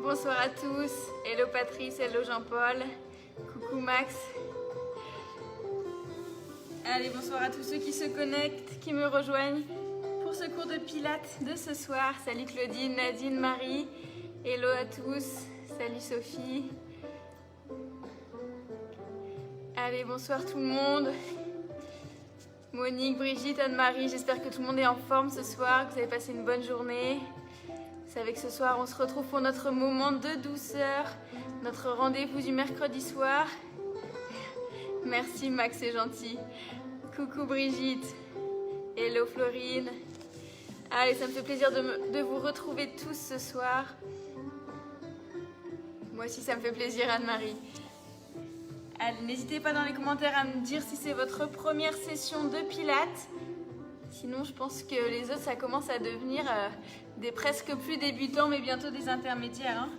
bonsoir à tous. Hello Patrice, hello Jean-Paul. Coucou Max. Allez, bonsoir à tous ceux qui se connectent, qui me rejoignent pour ce cours de pilates de ce soir. Salut Claudine, Nadine, Marie. Hello à tous. Salut Sophie. Allez, bonsoir tout le monde. Monique, Brigitte, Anne-Marie, j'espère que tout le monde est en forme ce soir, que vous avez passé une bonne journée. Vous savez que ce soir, on se retrouve pour notre moment de douceur, notre rendez-vous du mercredi soir. Merci Max, c'est gentil. Coucou Brigitte. Hello Florine. Allez, ça me fait plaisir de vous retrouver tous ce soir. Moi aussi, ça me fait plaisir, Anne-Marie. N'hésitez pas dans les commentaires à me dire si c'est votre première session de pilates. Sinon, je pense que les autres, ça commence à devenir des presque plus débutants, mais bientôt des intermédiaires. Hein.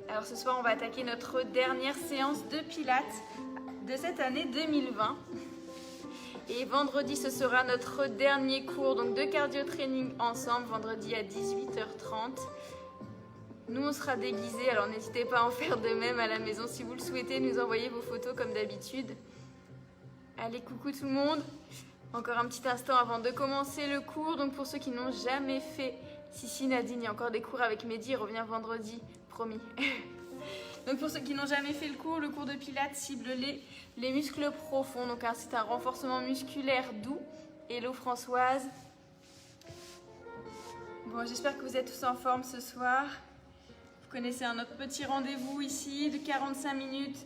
Alors ce soir, on va attaquer notre dernière séance de pilates de cette année 2020. Et vendredi, ce sera notre dernier cours donc de cardio training ensemble, vendredi à 18h30. Nous, on sera déguisés, alors n'hésitez pas à en faire de même à la maison. Si vous le souhaitez, nous envoyez vos photos comme d'habitude. Allez, coucou tout le monde. Encore un petit instant avant de commencer le cours. Donc pour ceux qui n'ont jamais fait, si Nadine, il y a encore des cours avec Mehdi, il revient vendredi, promis. Donc pour ceux qui n'ont jamais fait le cours de pilates cible les muscles profonds. Donc c'est un renforcement musculaire doux. Hello Françoise. Bon, j'espère que vous êtes tous en forme ce soir. Vous connaissez notre petit rendez-vous ici de 45 minutes.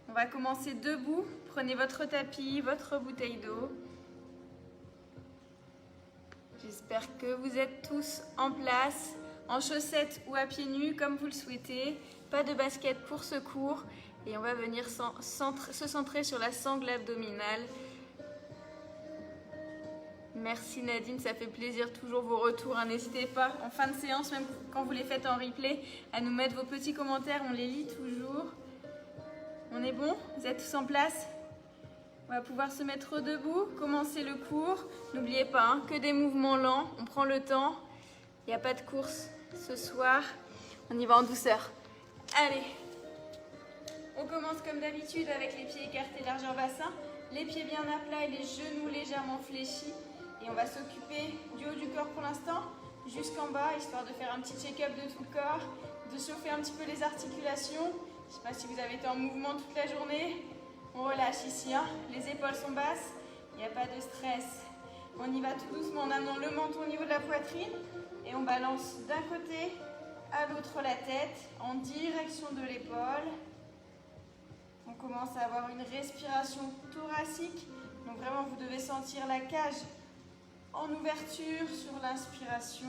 On va commencer debout. Prenez votre tapis, votre bouteille d'eau. J'espère que vous êtes tous en place, en chaussettes ou à pieds nus comme vous le souhaitez. Pas de basket pour ce cours. Et on va venir se centrer sur la sangle abdominale. Merci Nadine, ça fait plaisir toujours vos retours. Hein. N'hésitez pas en fin de séance, même quand vous les faites en replay, à nous mettre vos petits commentaires, on les lit toujours. On est bon? Vous êtes tous en place? On va pouvoir se mettre debout, commencer le cours. N'oubliez pas, hein, que des mouvements lents, on prend le temps. Il n'y a pas de course ce soir, on y va en douceur. Allez, on commence comme d'habitude avec les pieds écartés largeur bassin, les pieds bien à plat et les genoux légèrement fléchis. Et on va s'occuper du haut du corps pour l'instant, jusqu'en bas, histoire de faire un petit check-up de tout le corps, de chauffer un petit peu les articulations. Je ne sais pas si vous avez été en mouvement toute la journée. On relâche ici, hein. Les épaules sont basses, il n'y a pas de stress. On y va tout doucement en amenant le menton au niveau de la poitrine. Et on balance d'un côté à l'autre la tête, en direction de l'épaule. On commence à avoir une respiration thoracique. Donc vraiment, vous devez sentir la cage en ouverture sur l'inspiration.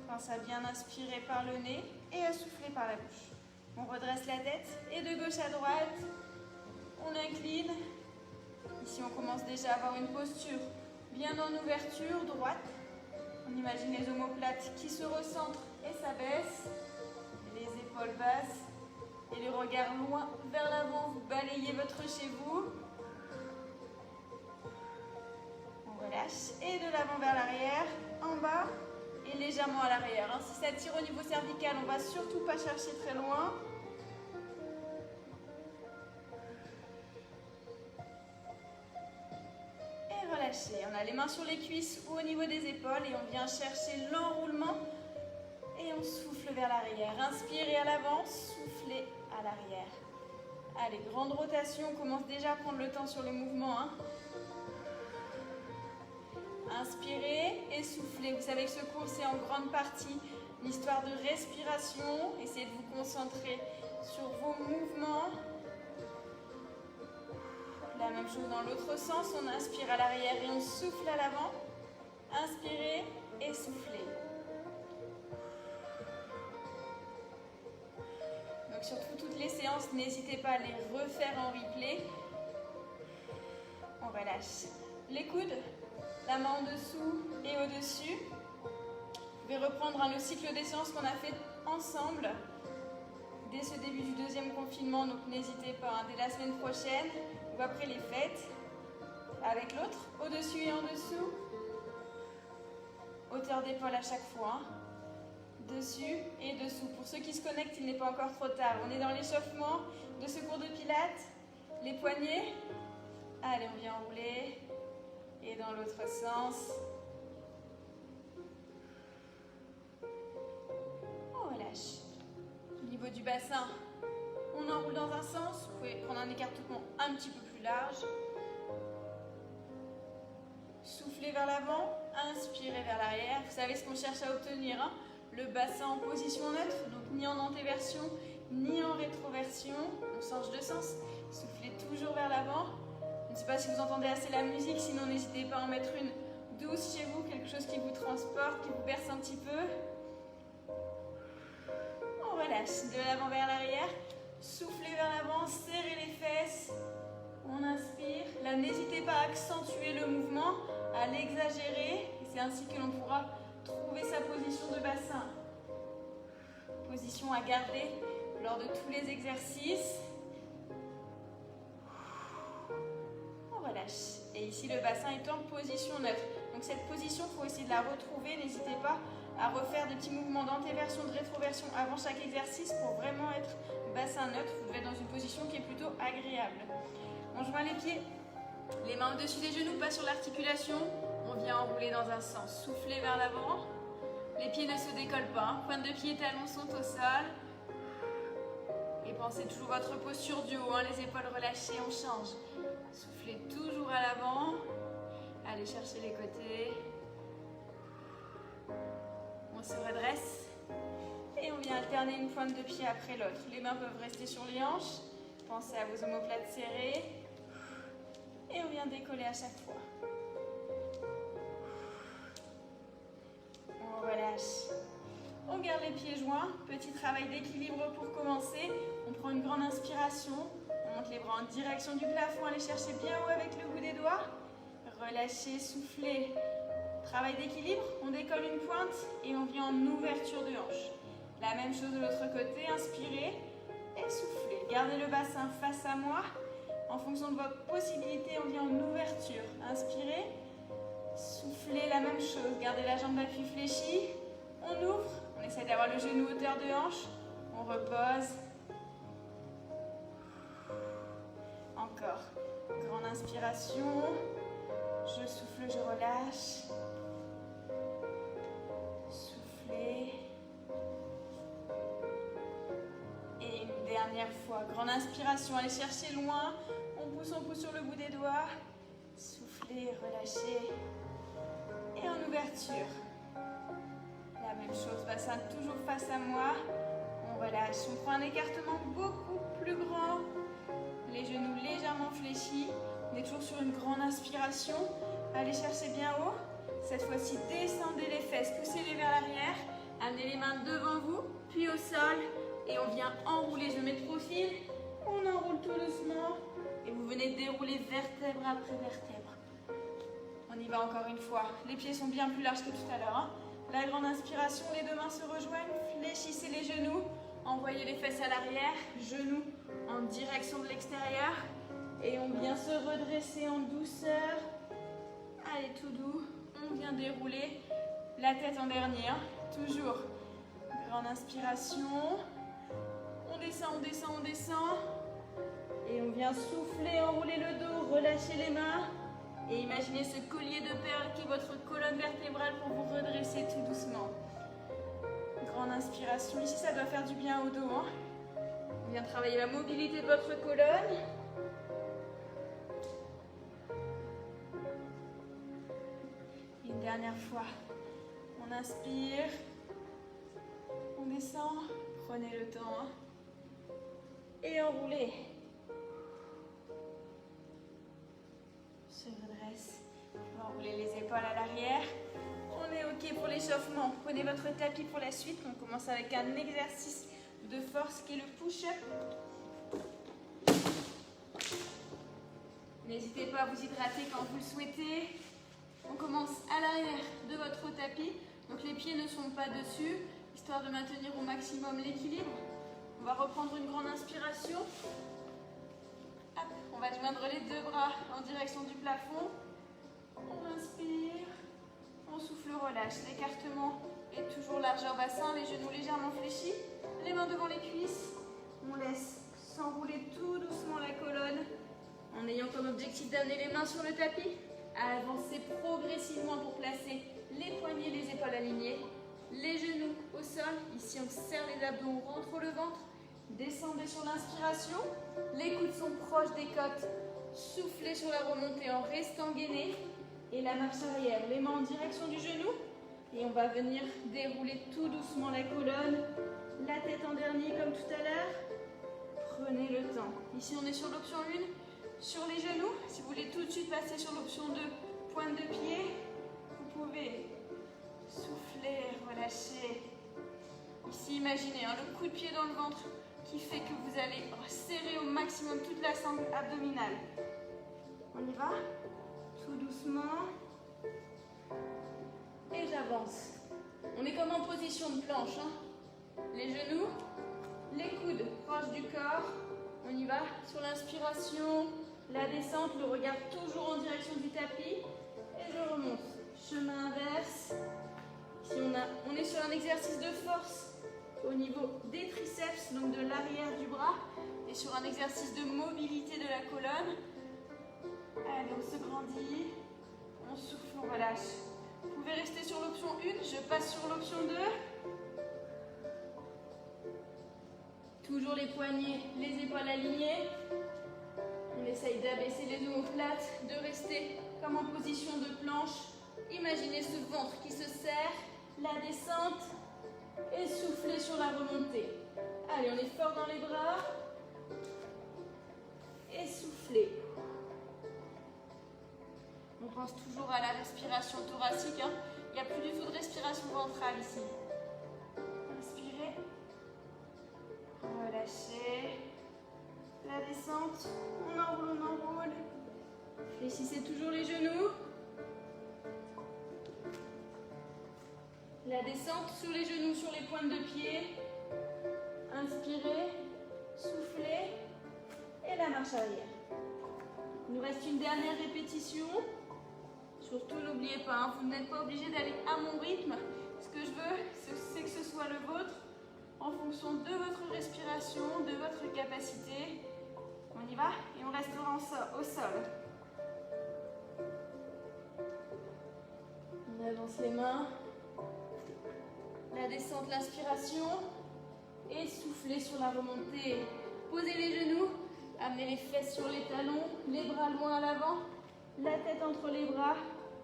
Pense à bien inspirer par le nez et à souffler par la bouche. On redresse la tête et de gauche à droite, on incline. Ici, on commence déjà à avoir une posture bien en ouverture, droite. On imagine les omoplates qui se recentrent et s'abaissent. Les épaules basses et le regard loin vers l'avant. Vous balayez votre chez vous. On relâche et de l'avant vers l'arrière, en bas et légèrement à l'arrière. Hein. Si ça tire au niveau cervical, on ne va surtout pas chercher très loin. Et relâchez. On a les mains sur les cuisses ou au niveau des épaules et on vient chercher l'enroulement. Et on souffle vers l'arrière. Inspirez à l'avant, soufflez à l'arrière. Allez, grande rotation. On commence déjà à prendre le temps sur les mouvements. Hein. Inspirez et soufflez. Vous savez que ce cours, c'est en grande partie une histoire de respiration. Essayez de vous concentrer sur vos mouvements. La même chose dans l'autre sens. On inspire à l'arrière et on souffle à l'avant. Inspirez et soufflez. Donc surtout toutes les séances, n'hésitez pas à les refaire en replay. On relâche les coudes, la main en dessous et au-dessus. Vous pouvez reprendre le cycle des séances qu'on a fait ensemble dès ce début du deuxième confinement, donc n'hésitez pas, hein, dès la semaine prochaine ou après les fêtes. avec l'autre, au-dessus et en dessous. Hauteur d'épaule à chaque fois. Dessus et dessous. Pour ceux qui se connectent, il n'est pas encore trop tard. On est dans l'échauffement de ce cours de pilates. Les poignets. Allez, on vient enrouler. Et dans l'autre sens. On relâche. Au niveau du bassin, on enroule dans un sens. Vous pouvez prendre un écartement un petit peu plus large. Soufflez vers l'avant, inspirez vers l'arrière. Vous savez ce qu'on cherche à obtenir, hein? Le bassin en position neutre, donc ni en antéversion, ni en rétroversion. On change de sens. Soufflez toujours vers l'avant. Je ne sais pas si vous entendez assez la musique, sinon n'hésitez pas à en mettre une douce chez vous, quelque chose qui vous transporte, qui vous berce un petit peu. On relâche de l'avant vers l'arrière. Soufflez vers l'avant, serrez les fesses. On inspire. Là, n'hésitez pas à accentuer le mouvement, à l'exagérer. Et c'est ainsi que l'on pourra trouver sa position de bassin. Position à garder lors de tous les exercices. On relâche. Et ici, le bassin est en position neutre. Donc cette position, il faut essayer de la retrouver. N'hésitez pas à refaire des petits mouvements d'antéversion, de rétroversion avant chaque exercice pour vraiment être bassin neutre. Vous devez être dans une position qui est plutôt agréable. On joint les pieds, les mains au-dessus des genoux, pas sur l'articulation. On vient enrouler dans un sens. Soufflez vers l'avant. Les pieds ne se décollent pas. Hein. Pointe de pied et talons sont au sol. Et pensez toujours votre posture du haut. Hein. Les épaules relâchées, on change. Soufflez toujours à l'avant. Allez chercher les côtés. On se redresse. Et on vient alterner une pointe de pied après l'autre. Les mains peuvent rester sur les hanches. Pensez à vos omoplates serrées. Et on vient décoller à chaque fois. On relâche. On garde les pieds joints. Petit travail d'équilibre pour commencer. On prend une grande inspiration. On monte les bras en direction du plafond. Allez chercher bien haut avec le bout des doigts. Relâchez, soufflez. Travail d'équilibre. On décolle une pointe et on vient en ouverture de hanche. La même chose de l'autre côté. Inspirez et soufflez. Gardez le bassin face à moi. En fonction de votre possibilité, on vient en ouverture. Inspirez. Soufflez, la même chose. Gardez la jambe d'appui fléchie. On ouvre. On essaie d'avoir le genou hauteur de hanche. On repose. Encore. Grande inspiration. Je souffle, je relâche. Soufflez. Et une dernière fois. Grande inspiration. Allez chercher loin. On pousse sur le bout des doigts. Soufflez, relâchez. Et en ouverture. La même chose, bassin toujours face à moi. On relâche. On prend un écartement beaucoup plus grand. Les genoux légèrement fléchis. On est toujours sur une grande inspiration. Allez chercher bien haut. Cette fois-ci, descendez les fesses. Poussez-les vers l'arrière. Amenez les mains devant vous, puis au sol. Et on vient enrouler. Je mets de profil. On enroule tout doucement. Et vous venez dérouler vertèbre après vertèbre. On y va encore une fois. Les pieds sont bien plus larges que tout à l'heure. Hein. La grande inspiration, les deux mains se rejoignent. Fléchissez les genoux. Envoyez les fesses à l'arrière. Genoux en direction de l'extérieur. Et on vient se redresser en douceur. Allez, tout doux. On vient dérouler la tête en dernier. Hein. Toujours. Grande inspiration. On descend, on descend, on descend. Et on vient souffler, enrouler le dos, relâcher les mains. Et imaginez ce collier de perles qui est votre colonne vertébrale pour vous redresser tout doucement. Grande inspiration. Ici, ça doit faire du bien au dos. Hein. On vient travailler la mobilité de votre colonne. Une dernière fois. On inspire. On descend. Prenez le temps. Hein. Et enroulez. Se redresse. On va enrouler les épaules à l'arrière. On est OK pour l'échauffement. Prenez votre tapis pour la suite. On commence avec un exercice de force qui est le push-up. N'hésitez pas à vous hydrater quand vous le souhaitez. On commence à l'arrière de votre tapis. Donc les pieds ne sont pas dessus, histoire de maintenir au maximum l'équilibre. On va reprendre une grande inspiration. Hop, on va joindre les deux bras en direction du plafond. On inspire. On souffle, relâche. L'écartement est toujours largeur bassin, les genoux légèrement fléchis, les mains devant les cuisses. On laisse s'enrouler tout doucement la colonne en ayant comme objectif d'amener les mains sur le tapis. Avancez progressivement pour placer les poignets, les épaules alignées, les genoux au sol. Ici, on serre les abdos, on rentre le ventre. Descendez sur l'inspiration. Les coudes sont proches des côtes. Soufflez sur la remontée en restant gainé. Et la marche arrière, les mains en direction du genou. Et on va venir dérouler tout doucement la colonne. La tête en dernier comme tout à l'heure. Prenez le temps. Ici, on est sur l'option 1, sur les genoux. Si vous voulez tout de suite passer sur l'option 2, pointe de pied, vous pouvez souffler, relâcher. Ici, imaginez le coup de pied dans le ventre qui fait que vous allez serrer au maximum toute la sangle abdominale. On y va? Tout doucement. Et j'avance. On est comme en position de planche. Les genoux, les coudes proches du corps. On y va sur l'inspiration, la descente, le regard toujours en direction du tapis. Et je remonte. Chemin inverse. Ici, on est sur un exercice de force au niveau des triceps, donc de l'arrière du bras, et sur un exercice de mobilité de la colonne. Allez, on se grandit, on souffle, on relâche. Vous pouvez rester sur l'option 1, je passe sur l'option 2. Toujours les poignets, les épaules alignées. On essaye d'abaisser les omoplates, de rester comme en position de planche. Imaginez ce ventre qui se serre, la descente. Et soufflez sur la remontée. Allez, on est fort dans les bras. Et soufflez. On pense toujours à la respiration thoracique. Il n'y a plus du tout de respiration ventrale ici. Inspirez. Relâchez. La descente. On enroule, on enroule. Fléchissez toujours les genoux. La descente sur les genoux, sur les pointes de pied. Inspirez, soufflez et la marche arrière. Il nous reste une dernière répétition. Surtout, n'oubliez pas, vous n'êtes pas obligé d'aller à mon rythme. Ce que je veux, c'est que ce soit le vôtre en fonction de votre respiration, de votre capacité. On y va et on restera au sol. On avance les mains. La descente, l'inspiration. Et soufflez sur la remontée. Posez les genoux. Amenez les fesses sur les talons. Les bras loin à l'avant. La tête entre les bras.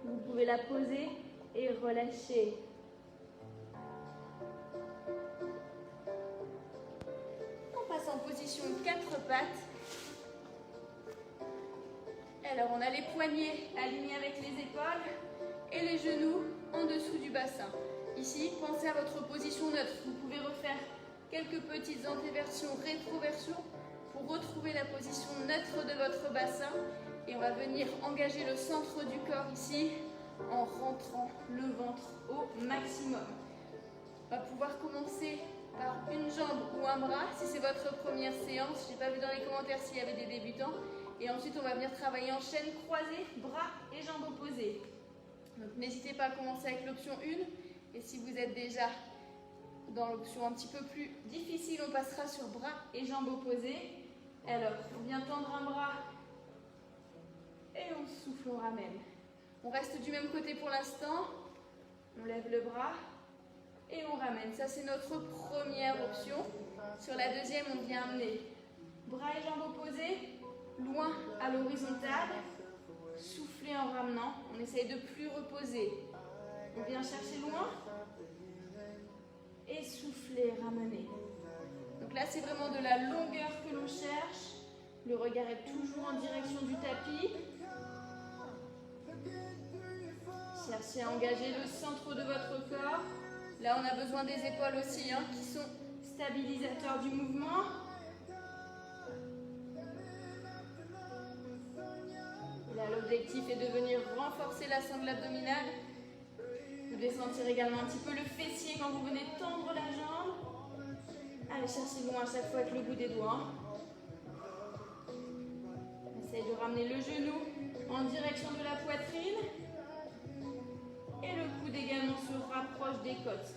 Vous pouvez la poser et relâcher. On passe en position 4 pattes. Alors, on a les poignets alignés avec les épaules et les genoux en dessous du bassin. Ici, pensez à votre position neutre. Vous pouvez refaire quelques petites antéversions, rétroversions pour retrouver la position neutre de votre bassin. Et on va venir engager le centre du corps ici en rentrant le ventre au maximum. On va pouvoir commencer par une jambe ou un bras si c'est votre première séance. Je n'ai pas vu dans les commentaires s'il y avait des débutants. Et ensuite, on va venir travailler en chaîne croisée, bras et jambes opposées. Donc n'hésitez pas à commencer avec l'option 1. Et si vous êtes déjà dans l'option un petit peu plus difficile, on passera sur bras et jambes opposées. Alors, on vient tendre un bras et on souffle, on ramène. On reste du même côté pour l'instant. On lève le bras et on ramène. Ça, c'est notre première option. Sur la deuxième, on vient amener bras et jambes opposées, loin à l'horizontale. Souffler en ramenant. On essaye de plus reposer. On vient chercher loin. Et souffler, ramener. Donc là, c'est vraiment de la longueur que l'on cherche. Le regard est toujours en direction du tapis. Cherchez à engager le centre de votre corps. Là, on a besoin des épaules aussi, qui sont stabilisateurs du mouvement. Et là, l'objectif est de venir renforcer la sangle abdominale. Vous devez sentir également un petit peu le fessier quand vous venez tendre la jambe. Allez chercher loin à chaque fois avec le bout des doigts. Essayez de ramener le genou en direction de la poitrine. coude également se rapproche des côtes.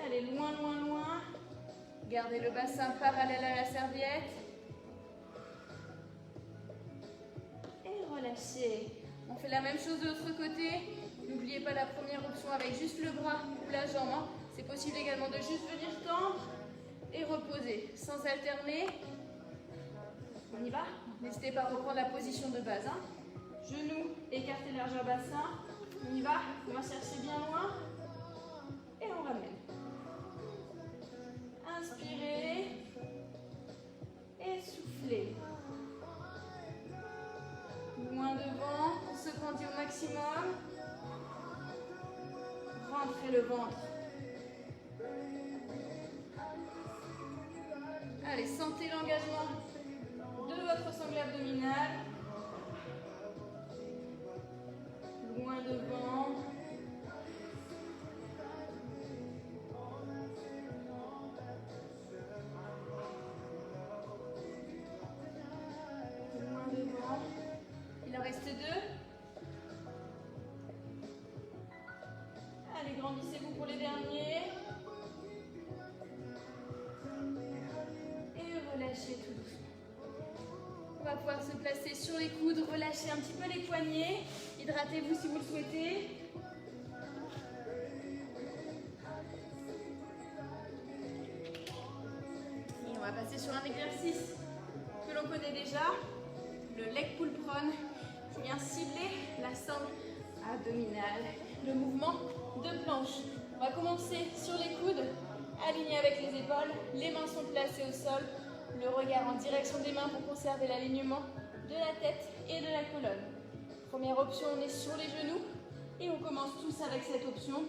Allez, loin, loin, loin. Gardez le bassin parallèle à la serviette. Et relâchez. On fait la même chose de l'autre côté. N'oubliez pas la première option avec juste le bras ou la jambe, hein. C'est possible également de juste venir tendre et reposer sans alterner. On y va? N'hésitez pas à reprendre la position de base, hein. Genoux, écartez largeur bassin. On y va? On va chercher bien loin. Et on ramène. Inspirez. Et soufflez. Loin devant, on se grandit au maximum. Rentrez le ventre. Allez, sentez l'engagement de votre sangle abdominale. Loin devant. Loin devant. Il en reste 2. Allez, grandissez-vous pour les derniers. Et relâchez tout doucement. On va pouvoir se placer sur les coudes, relâcher un petit peu les poignets. Hydratez-vous si vous le souhaitez. Et on va passer sur un exercice que l'on connaît déjà, le leg pull prone, qui vient cibler la sangle abdominale. Le mouvement de planche. On va commencer sur les coudes, alignés avec les épaules. Les mains sont placées au sol. Le regard en direction des mains pour conserver l'alignement de la tête et de la colonne. Première option, on est sur les genoux. Et on commence tous avec cette option.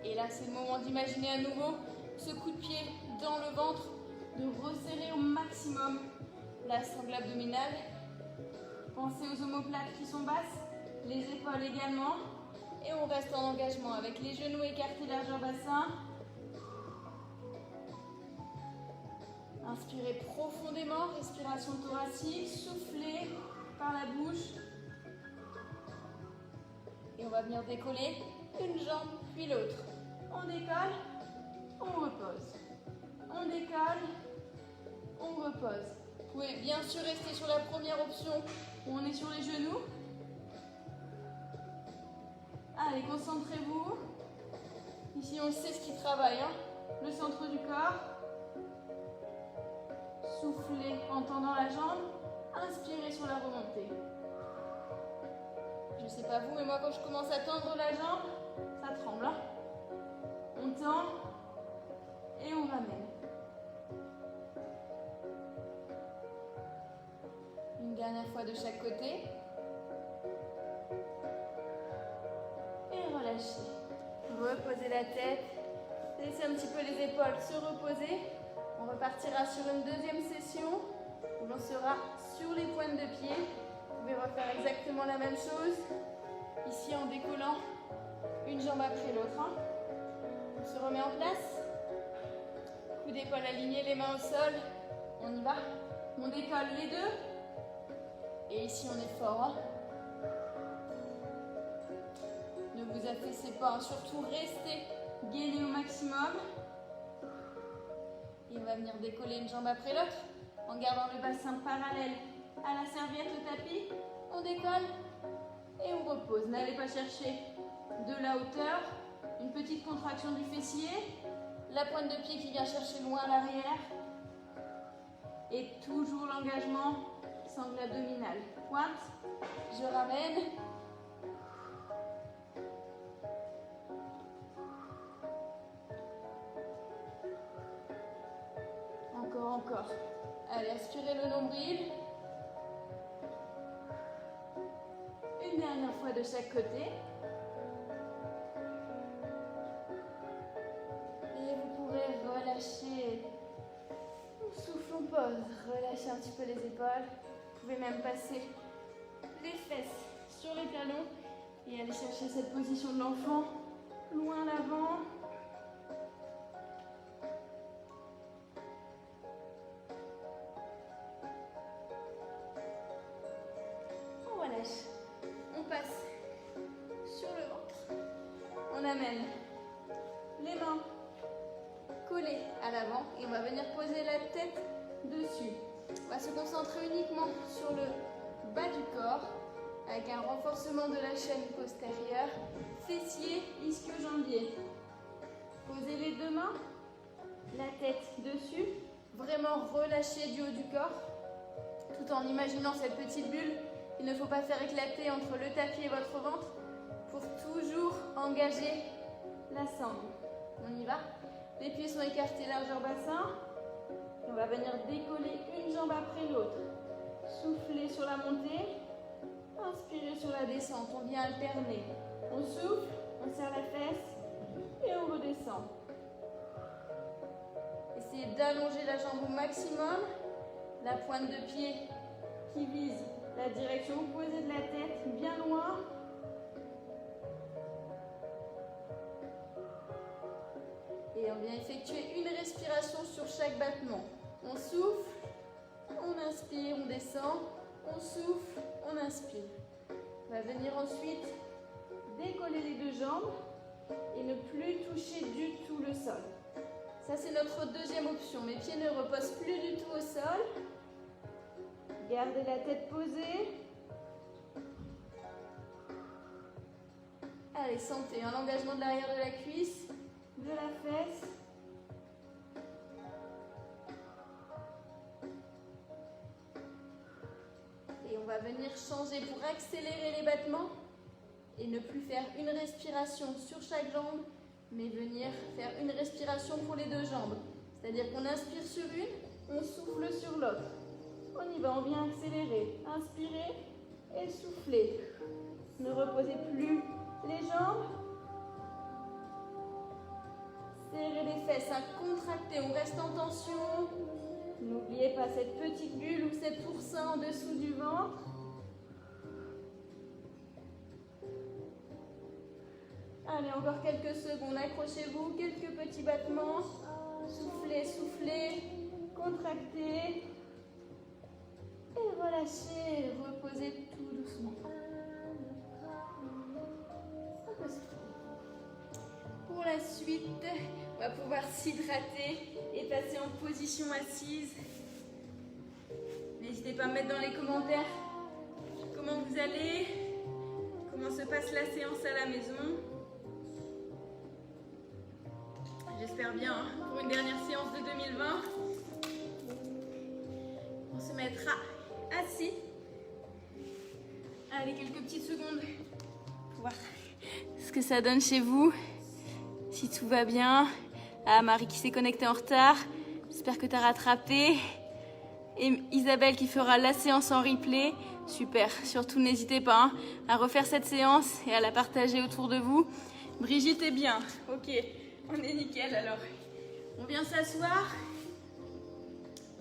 Et là, c'est le moment d'imaginer à nouveau ce coup de pied dans le ventre, de resserrer au maximum la sangle abdominale. Pensez aux omoplates qui sont basses, les épaules également. Et on reste en engagement avec les genoux écartés largeur bassin. Inspirez profondément, respiration thoracique, soufflez par la bouche. Et on va venir décoller une jambe puis l'autre. On décolle, on repose. On décolle, on repose. Vous pouvez bien sûr rester sur la première option où on est sur les genoux. Allez, concentrez-vous. Ici, on sait ce qui travaille, hein. Le centre du corps. Soufflez en tendant la jambe. Inspirez sur la remontée. Je ne sais pas vous, mais moi, quand je commence à tendre la jambe, ça tremble, hein. On tend et on ramène. Une dernière fois de chaque côté. Et relâchez. Reposez la tête. Laissez un petit peu les épaules se reposer. On repartira sur une deuxième session où l'on sera sur les pointes de pied. Vous pouvez refaire exactement la même chose. Ici en décollant une jambe après l'autre, hein. On se remet en place. Coup d'épaule aligné, les mains au sol. On y va. On décolle les deux. Et ici on est fort, hein. Ne vous affaissez pas, hein. Surtout restez gainés au maximum. Et on va venir décoller une jambe après l'autre en gardant le bassin parallèle à la serviette, au tapis. On décolle et on repose. N'allez pas chercher de la hauteur. Une petite contraction du fessier. La pointe de pied qui vient chercher loin à l'arrière. Et toujours l'engagement sangle abdominale. Pointe, je ramène. Encore. Allez, aspirez le nombril. Une dernière fois de chaque côté. Et vous pourrez relâcher. On souffle, on pose. Relâchez un petit peu les épaules. Vous pouvez même passer les fesses sur les talons et aller chercher cette position de l'enfant loin l'avant. On passe sur le ventre. ramène les mains collées à l'avant et on va venir poser la tête dessus. On va se concentrer uniquement sur le bas du corps avec un renforcement de la chaîne postérieure, fessiers, ischio-jambiers. Posez les deux mains, la tête dessus, vraiment relâcher du haut du corps, tout en imaginant cette petite bulle. Il ne faut pas faire éclater entre le tapis et votre ventre pour toujours engager la sangle. On y va. Les pieds sont écartés, largeur bassin. On va venir décoller une jambe après l'autre. Soufflez sur la montée, inspirez sur la descente. On vient alterner. On souffle, on serre la fesse et on redescend. Essayez d'allonger la jambe au maximum. La pointe de pied qui vise la direction opposée de la tête, bien loin. Et on vient effectuer une respiration sur chaque battement. On souffle, on inspire, on descend, on souffle, on inspire. On va venir ensuite décoller les deux jambes et ne plus toucher du tout le sol. Ça, c'est notre deuxième option. Mes pieds ne reposent plus du tout au sol. Gardez la tête posée. Allez, sentez un engagement de l'arrière de la cuisse, de la fesse. Et on va venir changer pour accélérer les battements et ne plus faire une respiration sur chaque jambe, mais venir faire une respiration pour les deux jambes. C'est-à-dire qu'on inspire sur une, on souffle sur l'autre. On y va, on vient accélérer. Inspirez et soufflez. Ne reposez plus les jambes. Serrez les fesses, contractez, on reste en tension. N'oubliez pas cette petite bulle ou cet oursin en dessous du ventre. Allez, encore quelques secondes, accrochez-vous, quelques petits battements. Soufflez, soufflez, contractez. Et relâchez, reposez tout doucement. Pour la suite, on va pouvoir s'hydrater et passer en position assise. N'hésitez pas à mettre dans les commentaires comment vous allez, comment se passe la séance à la maison. J'espère bien, hein, pour une dernière séance de 2020. On se mettra assis. Allez, quelques petites secondes pour voir ce que ça donne chez vous. Si tout va bien. Ah, Marie qui s'est connectée en retard. J'espère que tu as rattrapé. Et Isabelle qui fera la séance en replay. Super. Surtout, n'hésitez pas hein, à refaire cette séance et à la partager autour de vous. Brigitte est bien. Ok, on est nickel alors. On vient s'asseoir.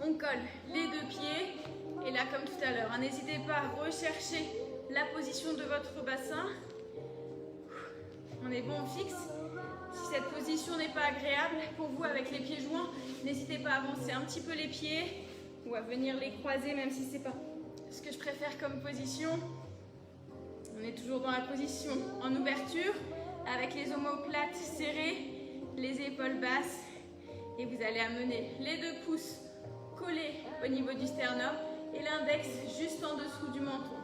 On colle les deux pieds. Et là, comme tout à l'heure, hein, n'hésitez pas à rechercher la position de votre bassin. On est bon, on fixe. Si cette position n'est pas agréable pour vous avec les pieds joints, n'hésitez pas à avancer un petit peu les pieds ou à venir les croiser, même si ce n'est pas ce que je préfère comme position. On est toujours dans la position en ouverture, avec les omoplates serrées, les épaules basses. Et vous allez amener les deux pouces collés au niveau du sternum et l'index juste en dessous du menton.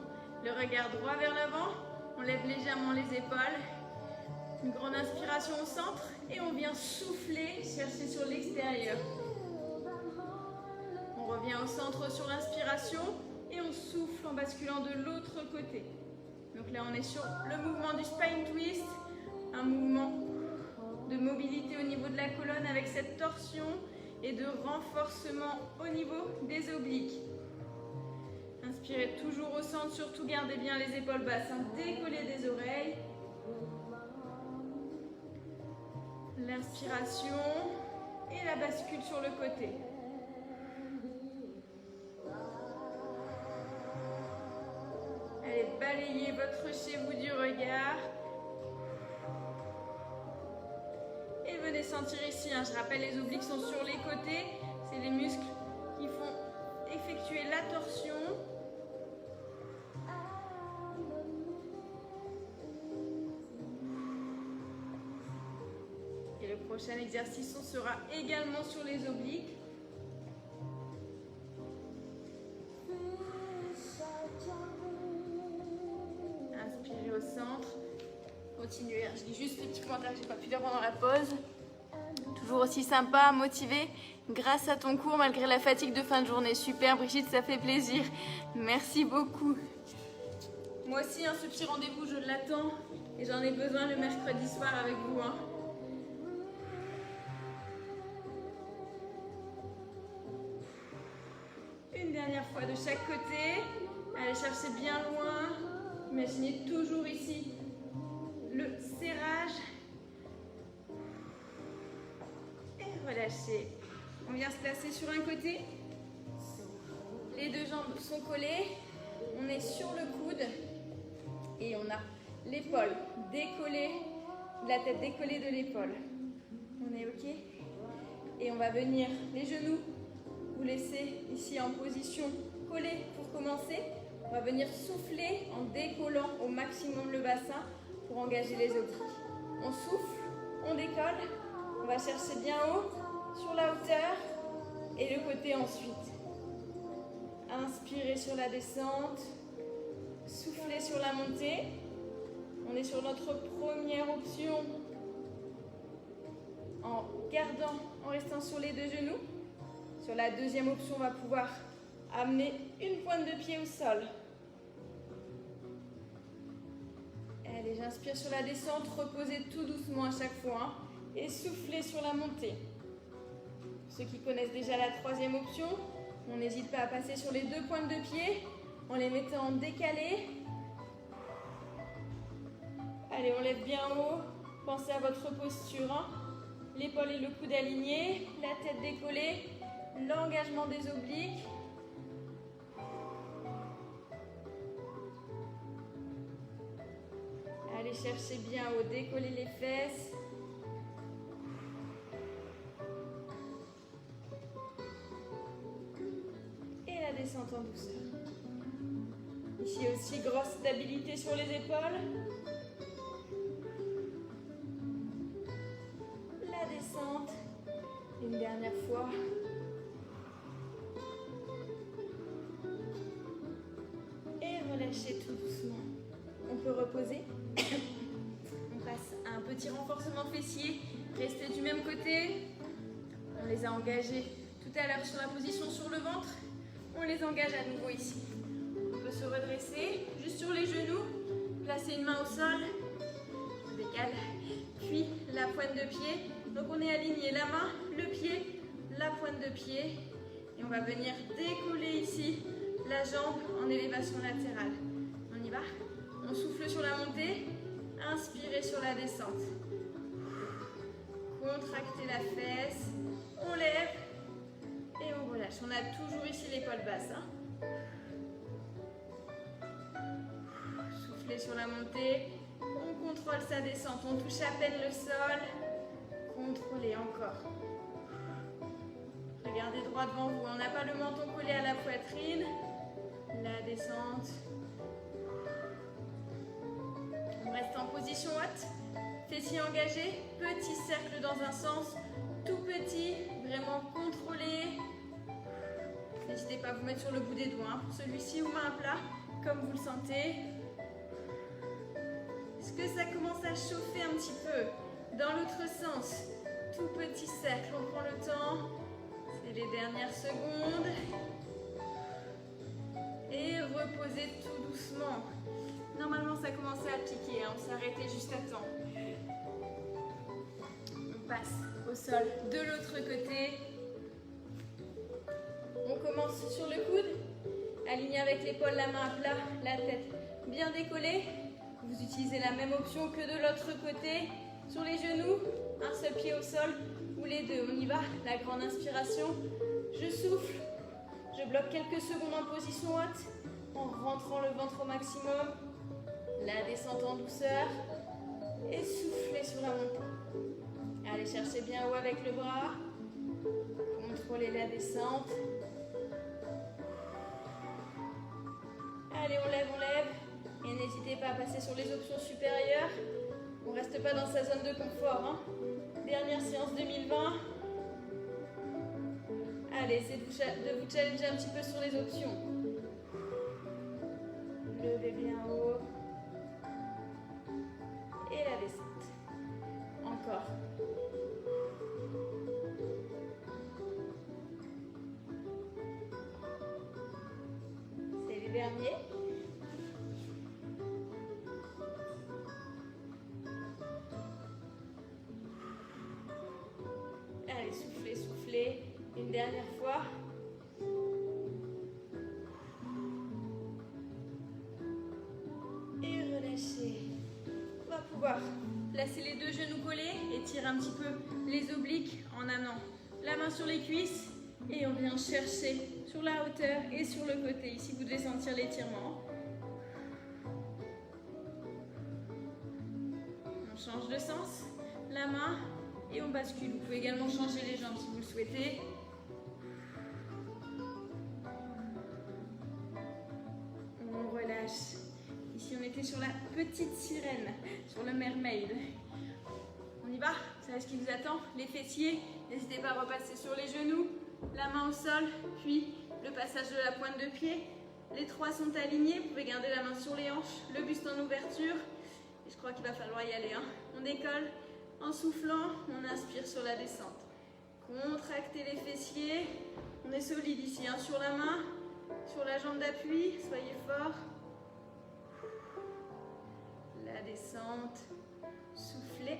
Le regard droit vers l'avant, on lève légèrement les épaules. Une grande inspiration au centre et on vient souffler, chercher sur l'extérieur. On revient au centre sur l'inspiration et on souffle en basculant de l'autre côté. Donc là, on est sur le mouvement du spine twist, un mouvement de mobilité au niveau de la colonne avec cette torsion et de renforcement au niveau des obliques. Inspirez toujours au centre, surtout gardez bien les épaules basses, hein, décollez des oreilles. L'inspiration et la bascule sur le côté. Allez, balayez votre chez vous du regard. Et venez sentir ici, hein, je rappelle, les obliques sont sur les côtés. C'est les muscles qui font effectuer la torsion. Prochain exercice, on sera également sur les obliques. Inspirez au centre. Continuez. Je dis juste les petits commentaires que je n'ai pas pu dire pendant la pause. Toujours aussi sympa, motivé grâce à ton cours malgré la fatigue de fin de journée. Super Brigitte, ça fait plaisir. Merci beaucoup. Moi aussi, ce petit rendez-vous, je l'attends et j'en ai besoin le mercredi soir avec vous. Une dernière fois de chaque côté. Allez chercher bien loin. Imaginez toujours ici le serrage. Et relâchez. On vient se placer sur un côté. Les deux jambes sont collées. On est sur le coude. Et on a l'épaule décollée, la tête décollée de l'épaule. On est OK? Et on va venir les genoux, vous laissez ici en position collée pour commencer. On va venir souffler en décollant au maximum le bassin pour engager les obliques. On souffle, on décolle, on va chercher bien haut sur la hauteur et le côté ensuite. Inspirez sur la descente, soufflez sur la montée. On est sur notre première option en restant sur les deux genoux. Sur la deuxième option, on va pouvoir amener une pointe de pied au sol. Allez, j'inspire sur la descente, reposez tout doucement à chaque fois et soufflez sur la montée. Pour ceux qui connaissent déjà la troisième option, on n'hésite pas à passer sur les deux pointes de pied en les mettant en décalé. Allez, on lève bien haut, pensez à votre posture. L'épaule et le coude alignés, la tête décollée, l'engagement des obliques. Allez, cherchez bien haut, décollez les fesses. Et la descente en douceur. Ici aussi, grosse stabilité sur les épaules. La descente. Une dernière fois. Et relâchez tout doucement. On peut reposer. On passe à un petit renforcement fessier. Restez du même côté. On les a engagés tout à l'heure sur la position sur le ventre. On les engage à nouveau ici. On peut se redresser juste sur les genoux. Placer une main au sol. On décale. Puis la pointe de pied. Donc on est aligné. La main, le pied, la pointe de pied. Et on va venir décoller ici la jambe en élévation latérale. On y va? On souffle sur la montée, inspirez sur la descente. Contractez la fesse, on lève et on relâche. On a toujours ici l'épaule basse. Soufflez sur la montée, on contrôle sa descente. On touche à peine le sol. Contrôlez encore. Regardez droit devant vous. On n'a pas le menton collé à la poitrine. La descente. On reste en position haute, fessiers engagés, petit cercle dans un sens, tout petit, vraiment contrôlé. N'hésitez pas à vous mettre sur le bout des doigts, pour celui-ci ou main à plat, comme vous le sentez. Est-ce que ça commence à chauffer un petit peu? Dans l'autre sens, tout petit cercle, on prend le temps, c'est les dernières secondes. Et reposez tout doucement. Normalement, ça commençait à piquer, on s'est arrêté juste à temps. On passe au sol de l'autre côté. On commence sur le coude, aligné avec l'épaule, la main à plat, la tête bien décollée. Vous utilisez la même option que de l'autre côté. Sur les genoux, un seul pied au sol ou les deux. On y va, la grande inspiration. Je souffle, je bloque quelques secondes en position haute, en rentrant le ventre au maximum. La descente en douceur et soufflez sur la montée. Allez, cherchez bien haut avec le bras. Contrôlez la descente. Allez, on lève. Et n'hésitez pas à passer sur les options supérieures. On ne reste pas dans sa zone de confort. Dernière séance 2020. Allez, c'est de vous challenger un petit peu sur les options. Levez bien haut. Et la descente. Encore. C'est les derniers. Allez, soufflez, soufflez. Une dernière fois. Et relâchez. On va pouvoir placer les deux genoux collés, étirer un petit peu les obliques en amenant la main sur les cuisses et on vient chercher sur la hauteur et sur le côté. Ici, vous devez sentir l'étirement. On change de sens, la main et on bascule. Vous pouvez également changer les jambes si vous le souhaitez. On relâche. Ici, on était sur la petite sirène, sur le mermaid. On y va? Vous savez ce qui vous attend? Les fessiers. N'hésitez pas à repasser sur les genoux, la main au sol, puis le passage de la pointe de pied. Les trois sont alignés. Vous pouvez garder la main sur les hanches, le buste en ouverture. Et je crois qu'il va falloir y aller. On décolle en soufflant. On inspire sur la descente. Contractez les fessiers. On est solide ici, sur la main, sur la jambe d'appui. Soyez fort. La descente, soufflez.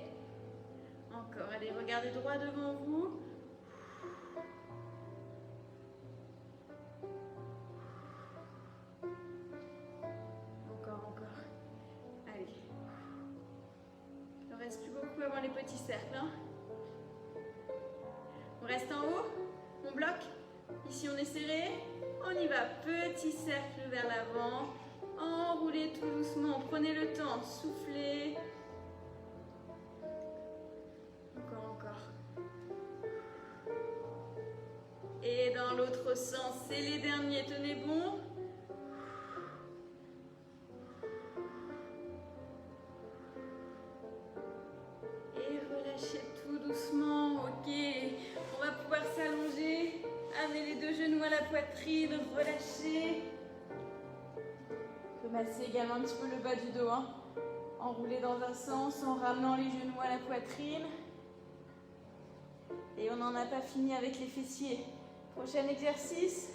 Encore, allez, regardez droit devant vous. Encore, encore. Allez. Il ne reste plus beaucoup avant les petits cercles. On reste en haut, on bloque. Ici, on est serré. On y va, petit cercle vers l'avant. Enroulez tout doucement, prenez le temps, soufflez. Encore. Et dans l'autre sens, c'est les derniers, tenez bon. Et relâchez tout doucement, ok. On va pouvoir s'allonger, amener les deux genoux à la poitrine, relâcher. On peut masser également un petit peu le bas du dos, enrouler dans un sens en ramenant les genoux à la poitrine. Et on n'en a pas fini avec les fessiers. Prochain exercice,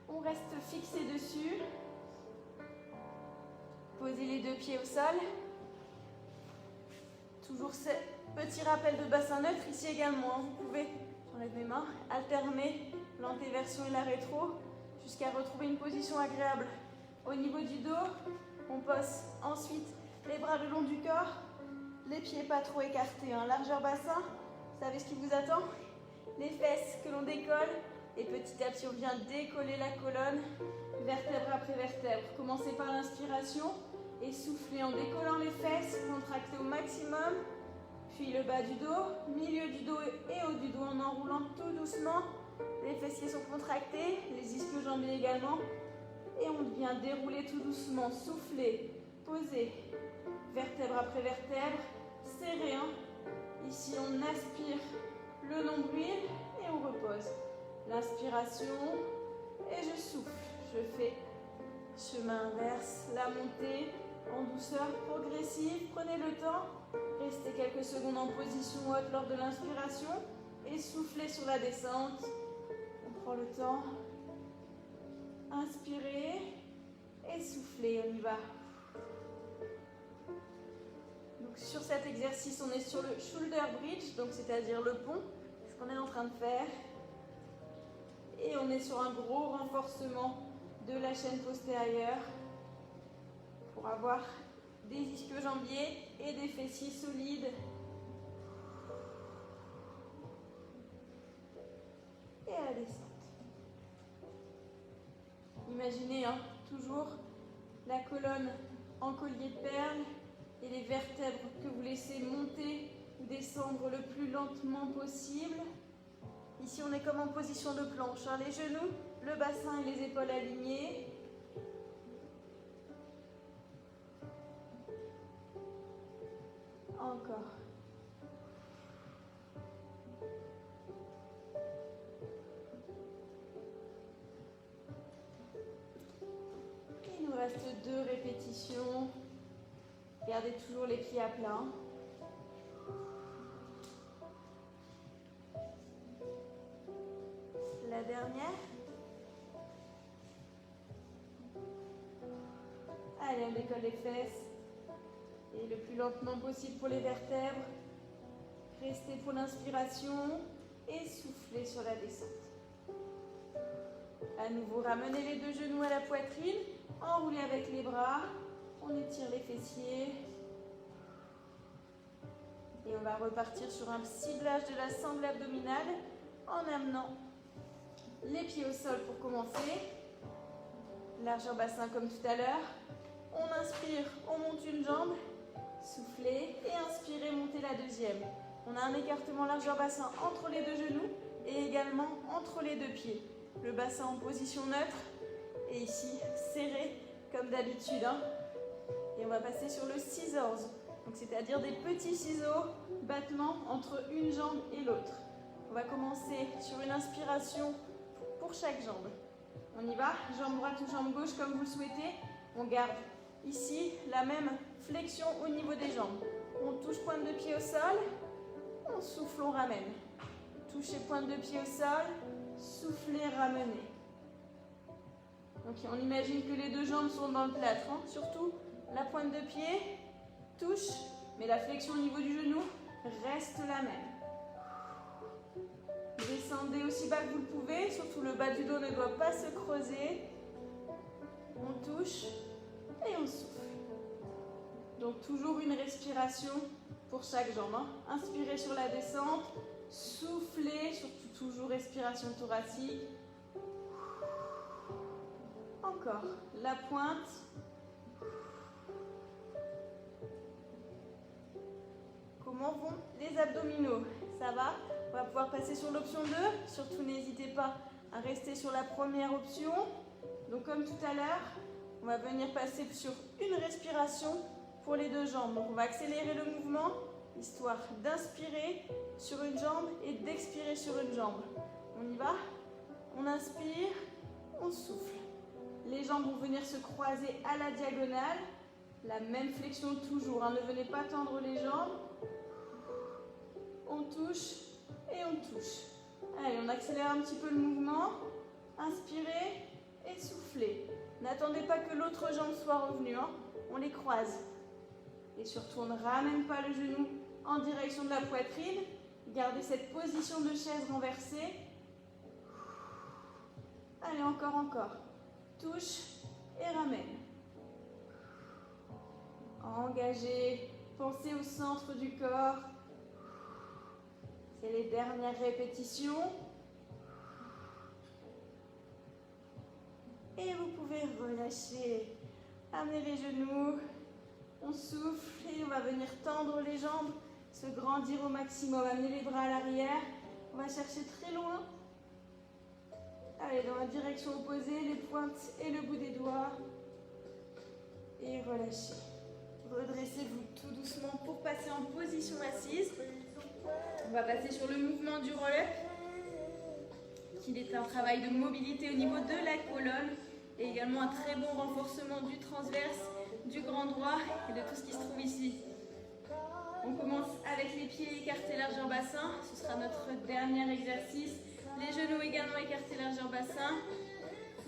on reste fixé dessus. Posez les deux pieds au sol. Toujours ce petit rappel de bassin neutre ici également. Vous pouvez, j'enlève mes mains, alterner l'antéversion et la rétro jusqu'à retrouver une position agréable. Au niveau du dos, on pose ensuite les bras le long du corps, les pieds pas trop écartés, largeur bassin. Vous savez ce qui vous attend? Les fesses que l'on décolle et petit à petit on vient décoller la colonne, vertèbre après vertèbre. Commencez par l'inspiration et soufflez en décollant les fesses, contractez au maximum, puis le bas du dos, milieu du dos et haut du dos en enroulant tout doucement. Les fessiers sont contractés, les ischio-jambiers également. Et on vient dérouler tout doucement, souffler, poser, vertèbre après vertèbre, serré. Ici, on aspire le nombril et on repose. L'inspiration et je souffle. Je fais chemin inverse, la montée en douceur progressive. Prenez le temps, restez quelques secondes en position haute lors de l'inspiration et soufflez sur la descente. On prend le temps. Inspirez et soufflez, on y va. Donc sur cet exercice, on est sur le shoulder bridge, donc c'est-à-dire le pont, ce qu'on est en train de faire. Et on est sur un gros renforcement de la chaîne postérieure pour avoir des ischio-jambiers et des fessiers solides. Et à la descente. Imaginez toujours la colonne en collier de perles et les vertèbres que vous laissez monter ou descendre le plus lentement possible. Ici, on est comme en position de planche. Les genoux, le bassin et les épaules alignés. Encore. reste 2 répétitions. Gardez toujours les pieds à plat. La dernière. Allez, on décolle les fesses. Et le plus lentement possible pour les vertèbres. Restez pour l'inspiration et soufflez sur la descente. À nouveau, ramenez les 2 genoux à la poitrine. Enroulez avec les bras. On étire les fessiers. Et on va repartir sur un ciblage de la sangle abdominale en amenant les pieds au sol pour commencer. Largeur bassin comme tout à l'heure. On inspire, on monte une jambe. Soufflez et inspirez, montez la deuxième. On a un écartement largeur bassin entre les 2 genoux et également entre les 2 pieds. Le bassin en position neutre et ici serré comme d'habitude. Et on va passer sur le scissors, donc c'est-à-dire des petits ciseaux, battements entre une jambe et l'autre. On va commencer sur une inspiration pour chaque jambe. On y va, jambe droite ou jambe gauche comme vous le souhaitez. On garde ici la même flexion au niveau des jambes. On touche pointe de pied au sol, on souffle, on ramène. Touchez pointe de pied au sol, soufflez, ramenez. Donc on imagine que les 2 jambes sont dans le plâtre. Surtout la pointe de pied touche, mais la flexion au niveau du genou reste la même. Descendez aussi bas que vous le pouvez, surtout le bas du dos ne doit pas se creuser. On touche et on souffle. Donc toujours une respiration pour chaque jambe. Inspirez sur la descente, soufflez, surtout toujours respiration thoracique. Encore, la pointe. Comment vont les abdominaux? Ça va? On va pouvoir passer sur l'option 2. Surtout n'hésitez pas à rester sur la première option. Donc comme tout à l'heure, on va venir passer sur une respiration pour les 2 jambes. Donc on va accélérer le mouvement, histoire d'inspirer sur une jambe et d'expirer sur une jambe. On y va? On inspire, on souffle. Les jambes vont venir se croiser à la diagonale. La même flexion toujours. Ne venez pas tendre les jambes. On touche et on touche. Allez, on accélère un petit peu le mouvement. Inspirez et soufflez. N'attendez pas que l'autre jambe soit revenue. On les croise. Et surtout, on ne ramène pas le genou en direction de la poitrine. Gardez cette position de chaise renversée. Allez, encore, encore. Touche et ramène. Engagez. Pensez au centre du corps. C'est les dernières répétitions. Et vous pouvez relâcher. Amenez les genoux. On souffle et on va venir tendre les jambes, se grandir au maximum. Amenez les bras à l'arrière. On va chercher très loin. Allez, dans la direction opposée, les pointes et le bout des doigts. Et relâchez. Redressez-vous tout doucement pour passer en position assise. On va passer sur le mouvement du roll-up, qui est un travail de mobilité au niveau de la colonne et également un très bon renforcement du transverse, du grand droit et de tout ce qui se trouve ici. On commence avec les pieds écartés largeur bassin. Ce sera notre dernier exercice. Les genoux également écartés largeur bassin.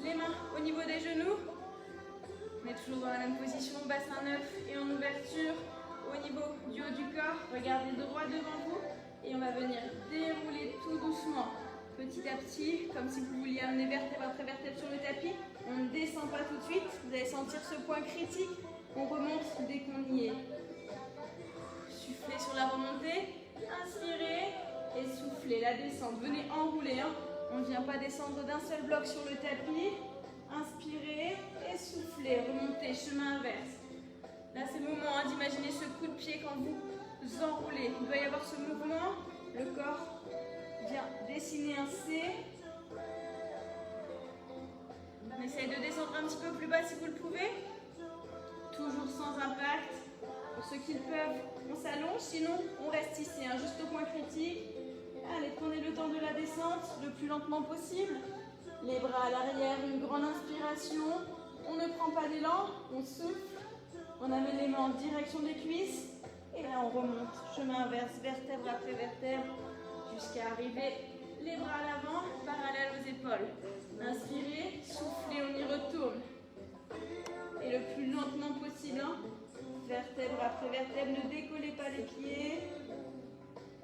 Les mains au niveau des genoux. On est toujours dans la même position, bassin neuf et en ouverture au niveau du haut du corps. Regardez droit devant vous et on va venir dérouler tout doucement, petit à petit, comme si vous vouliez amener vertèbre après vertèbre sur le tapis. On ne descend pas tout de suite, vous allez sentir ce point critique. On remonte dès qu'on y est. Soufflez sur la remontée, inspirez et soufflez. La descente, venez enrouler. On ne vient pas descendre d'un seul bloc sur le tapis. Inspirez et soufflez, remontez, chemin inverse. Là, c'est le moment d'imaginer ce coup de pied quand vous enroulez. Il doit y avoir ce mouvement. Le corps vient dessiner un C. On essaye de descendre un petit peu plus bas si vous le pouvez. Toujours sans impact. Pour ceux qui le peuvent, on s'allonge. Sinon, on reste ici, juste au point critique. Allez, prenez le temps de la descente le plus lentement possible. Les bras à l'arrière, une grande inspiration. On ne prend pas d'élan, on souffle, on amène les mains en direction des cuisses et là on remonte, chemin inverse, vertèbre après vertèbre, jusqu'à arriver les bras à l'avant, parallèles aux épaules. Inspirez, soufflez, on y retourne. Et le plus lentement possible, hein. Vertèbre après vertèbre, ne décollez pas les pieds.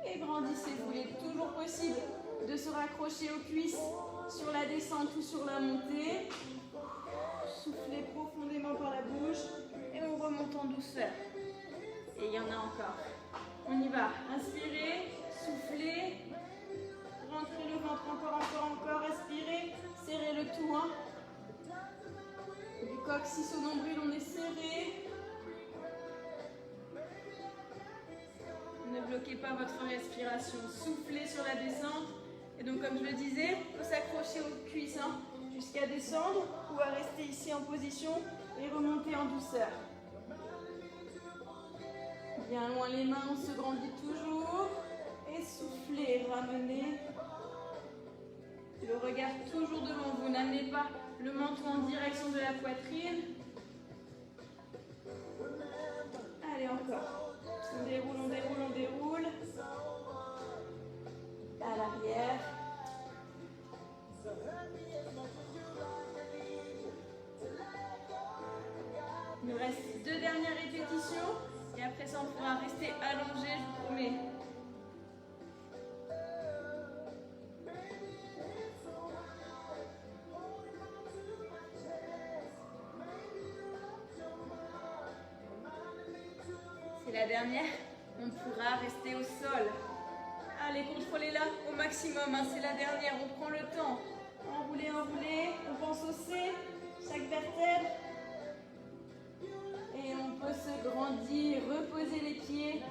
Et grandissez-vous, il est toujours possible de se raccrocher aux cuisses sur la descente ou sur la montée. Soufflez profondément par la bouche et on remonte en douceur. Et il y en a encore. On y va. Inspirez, soufflez, rentrez le ventre encore. Aspirez, serrez le tout. Hein. Du coccyx au nombril, on est serré. Ne bloquez pas votre respiration. Soufflez sur la descente. Et donc, comme je le disais, il faut s'accrocher aux cuisses hein, jusqu'à descendre ou à rester ici en position et remonter en douceur. Bien loin les mains, on se grandit toujours. Et soufflez, ramenez. Le regard toujours devant vous. N'amenez pas le menton en direction de la poitrine. Allez, encore. On déroule. À l'arrière. Il nous reste 2 dernières répétitions. Et après ça, on pourra rester allongé, je vous promets. C'est la dernière. On pourra rester au sol. Allez, contrôlez-la au maximum. Hein. C'est la dernière. On prend le temps. Enroulez. On pense au C. Chaque vertèbre. Et on peut se grandir, reposer les pieds,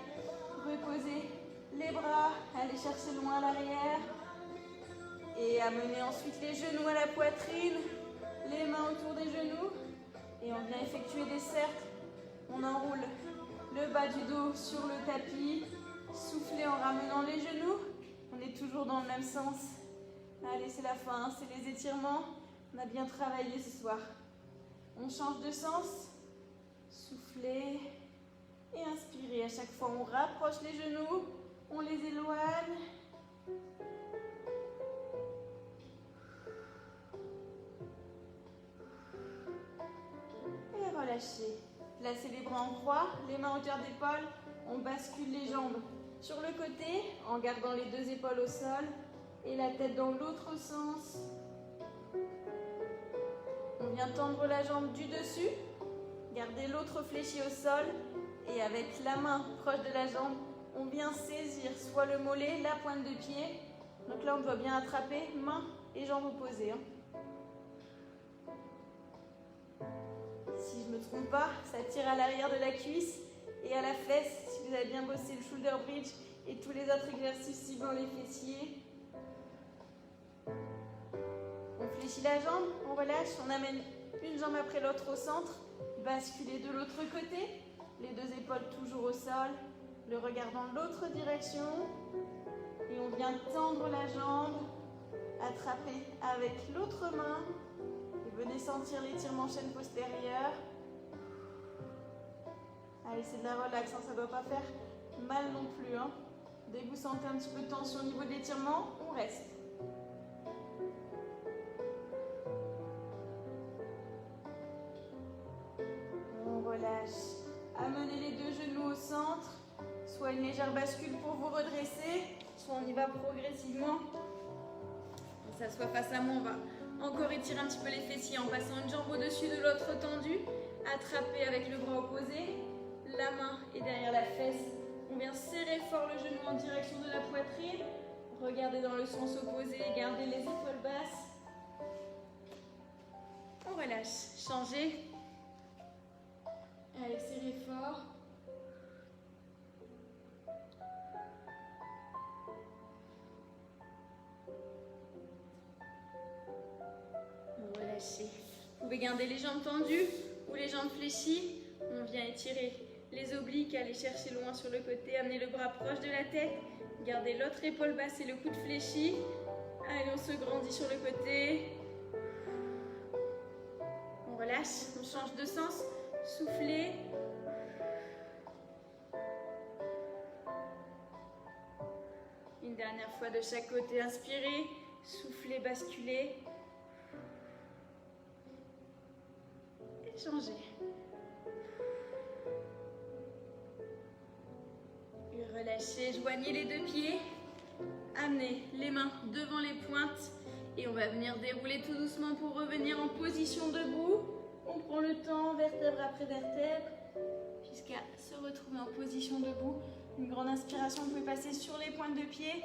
reposer les bras, aller chercher loin à l'arrière. Et amener ensuite les genoux à la poitrine, les mains autour des genoux. Et on vient effectuer des cercles. On enroule le bas du dos sur le tapis. Soufflez en ramenant les genoux. On est toujours dans le même sens. Allez, c'est la fin, c'est les étirements. On a bien travaillé ce soir. On change de sens. Soufflez et inspirez. À chaque fois, on rapproche les genoux, on les éloigne. Et relâchez. Placez les bras en croix, les mains à hauteur d'épaule. On bascule les jambes sur le côté en gardant les 2 épaules au sol et la tête dans l'autre sens. On vient tendre la jambe du dessus. Gardez l'autre fléchi au sol et avec la main proche de la jambe, on vient saisir soit le mollet, la pointe de pied. Donc là, on doit bien attraper main et jambes opposées. Hein. Si je ne me trompe pas, ça tire à l'arrière de la cuisse et à la fesse. Si vous avez bien bossé le shoulder bridge et tous les autres exercices ciblant les fessiers. On fléchit la jambe, on relâche, on amène une jambe après l'autre au centre. Basculez de l'autre côté, les 2 épaules toujours au sol, le regard dans l'autre direction. Et on vient tendre la jambe, attraper avec l'autre main. Et venez sentir l'étirement chaîne postérieure. Allez, c'est de la relax, hein, ça ne doit pas faire mal non plus. Hein. Dès que vous sentez un petit peu de tension au niveau de l'étirement, on reste. Relâche. Amenez les 2 genoux au centre, soit une légère bascule pour vous redresser, soit on y va progressivement. On s'assoit face à moi, on va encore étirer un petit peu les fessiers en passant une jambe au-dessus de l'autre tendue. Attrapez avec le bras opposé, la main est derrière la fesse. On vient serrer fort le genou en direction de la poitrine. Regardez dans le sens opposé, gardez les épaules basses. On relâche, changez. Allez, serrez fort. Relâchez. Vous pouvez garder les jambes tendues ou les jambes fléchies. On vient étirer les obliques, aller chercher loin sur le côté, amener le bras proche de la tête. Gardez l'autre épaule basse et le coude fléchi. Allez, on se grandit sur le côté. On relâche, on change de sens. Soufflez. Une dernière fois de chaque côté, inspirez, soufflez, basculez. Et changez. Et relâchez, joignez les deux pieds. Amenez les mains devant les pointes. Et on va venir dérouler tout doucement pour revenir en position debout. On prend le temps, vertèbre après vertèbre, jusqu'à se retrouver en position debout. Une grande inspiration, vous pouvez passer sur les pointes de pied.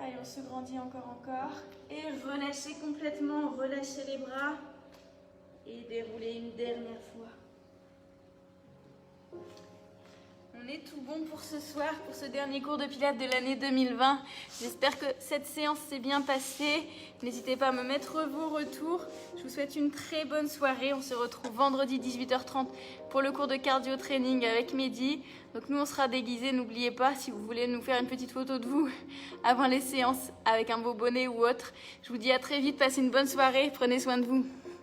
Allez, on se grandit encore. Et relâchez complètement, relâchez les bras. Et déroulez une dernière fois. On est tout bon pour ce soir, pour ce dernier cours de pilates de l'année 2020. J'espère que cette séance s'est bien passée. N'hésitez pas à me mettre vos retours. Je vous souhaite une très bonne soirée. On se retrouve vendredi 18h30 pour le cours de cardio training avec Mehdi. Donc nous, on sera déguisés. N'oubliez pas, si vous voulez nous faire une petite photo de vous avant les séances avec un beau bonnet ou autre. Je vous dis à très vite. Passez une bonne soirée. Prenez soin de vous.